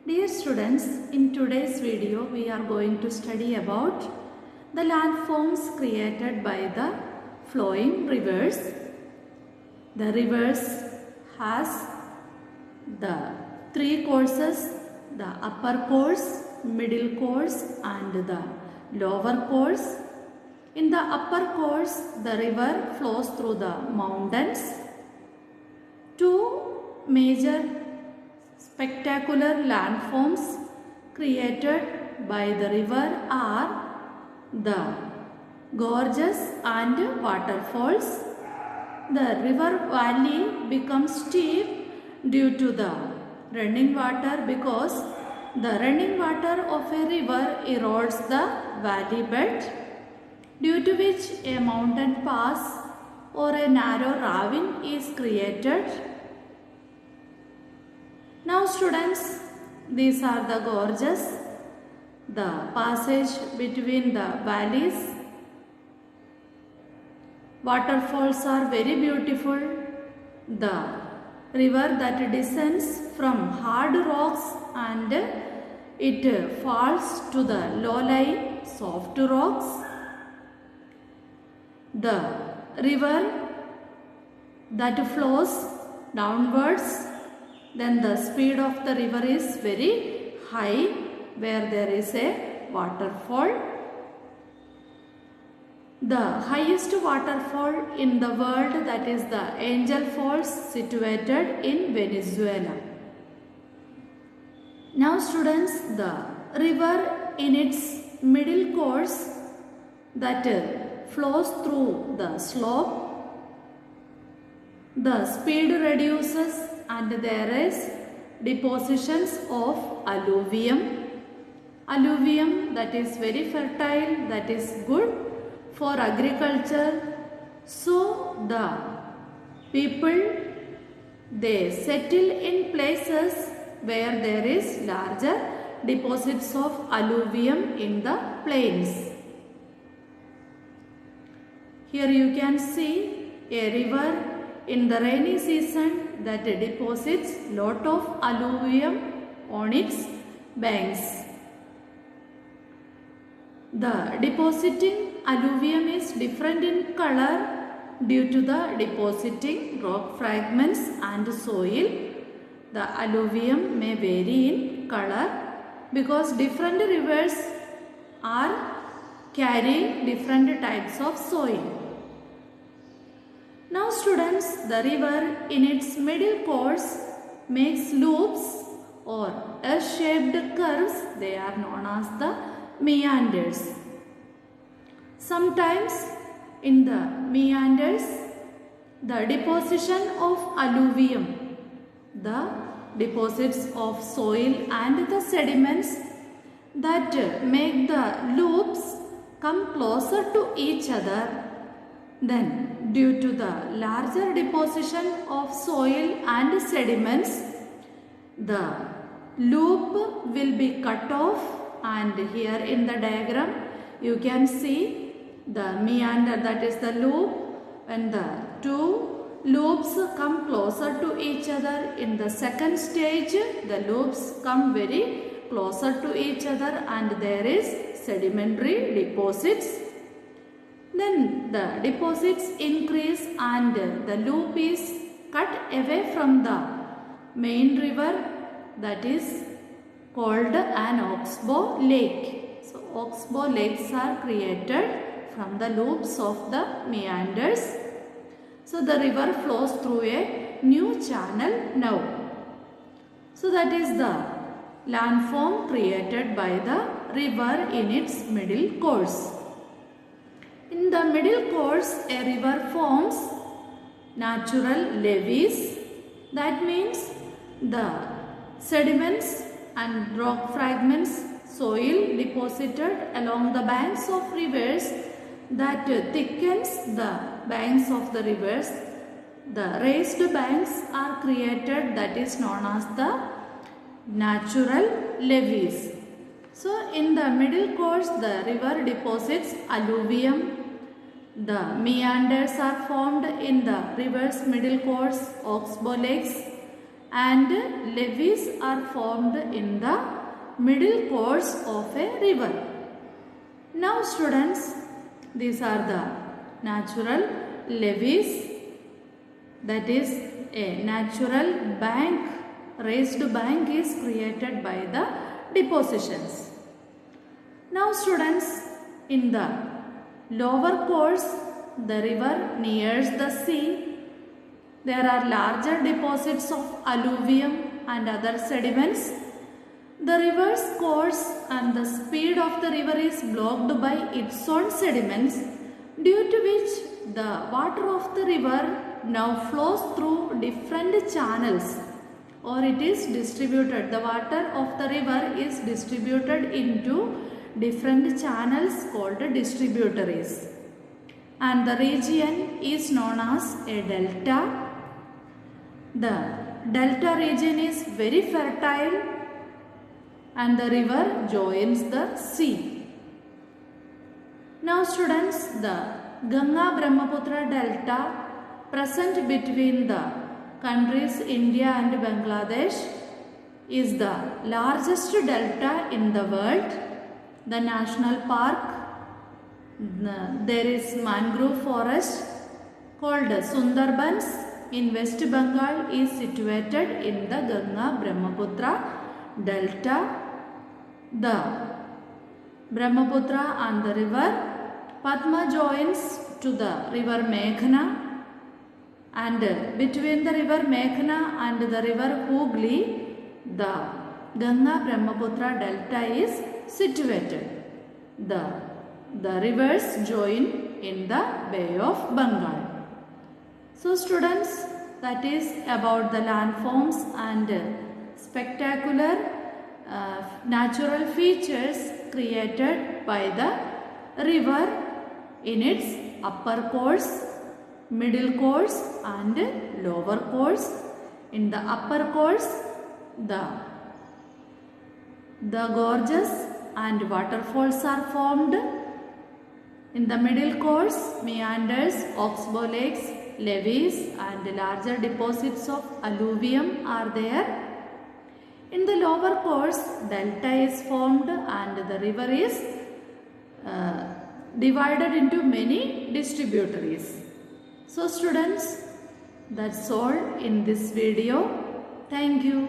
Dear students, in today's video we are going to study about the landforms created by the flowing rivers. The rivers has the three courses, the upper course, middle course and the lower course. In the upper course, the river flows through the mountains. Two major spectacular landforms created by the river are the gorges and waterfalls. The river valley becomes steep due to the running water because the running water of a river erodes the valley bed, due to which a mountain pass or a narrow ravine is created. Now students, these are the gorges, the passage between the valleys. Waterfalls are very beautiful. The river that descends from hard rocks and it falls to the low-lying soft rocks. The river that flows downwards, then the speed of the river is very high where there is a waterfall. The highest waterfall in the world, that is the Angel Falls, situated in Venezuela. Now students, the river in its middle course that flows through the slope, the speed reduces and there is depositions of alluvium. Alluvium that is very fertile, that is good for agriculture. So the people, they settle in places where there is larger deposits of alluvium in the plains. Here you can see a river in the rainy season that deposits lot of alluvium on its banks. The depositing alluvium is different in color due to the depositing rock fragments and soil. The alluvium may vary in color because different rivers are carrying different types of soil. Now students, the river in its middle course makes loops or S-shaped curves. They are known as the meanders. Sometimes in the meanders, the deposition of alluvium, the deposits of soil and the sediments that make the loops come closer to each other. Then due to the larger deposition of soil and sediments, the loop will be cut off, and here in the diagram you can see the meander, that is the loop. When the two loops come closer to each other, in the second stage the loops come very closer to each other and there is sedimentary deposits. Then the deposits increase and the loop is cut away from the main river, that is called an oxbow lake. So oxbow lakes are created from the loops of the meanders. So the river flows through a new channel now. So that is the landform created by the river in its middle course. In the middle course, a river forms natural levees. That means the sediments and rock fragments, soil deposited along the banks of rivers that thickens the banks of the rivers. The raised banks are created, that is known as the natural levees. So in the middle course, the river deposits alluvium. The meanders are formed in the river's middle course, oxbow lakes. and levees are formed in the middle course of a river. Now students, these are the natural levees, that is a natural bank, raised bank is created by the depositions. Now students, in the lower course, the river nears the sea. There are larger deposits of alluvium and other sediments. The river's course and the speed of the river is blocked by its own sediments, due to which the water of the river now flows through different channels, or it is distributed. The water of the river is distributed into different channels called distributaries. And the region is known as a delta. The delta region is very fertile and the river joins the sea. Now students, the Ganga-Brahmaputra delta present between the countries India and Bangladesh is the largest delta in the world. The national park, there is mangrove forest called Sundarbans in West Bengal is situated in the Ganga-Brahmaputra delta. The Brahmaputra and the river Padma joins to the river Meghna, and between the river Meghna and the river Hooghly, the Ganga-Brahmaputra delta is situated. The rivers join in the Bay of Bengal. So students, that is about the landforms and spectacular natural features created by the river in its upper course, middle course and lower course. In the upper course, the gorges and waterfalls are formed. In the middle course, meanders, oxbow lakes, levees and larger deposits of alluvium are there. In the lower course, delta is formed and the river is divided into many distributaries. So students, that's all in this video. Thank you.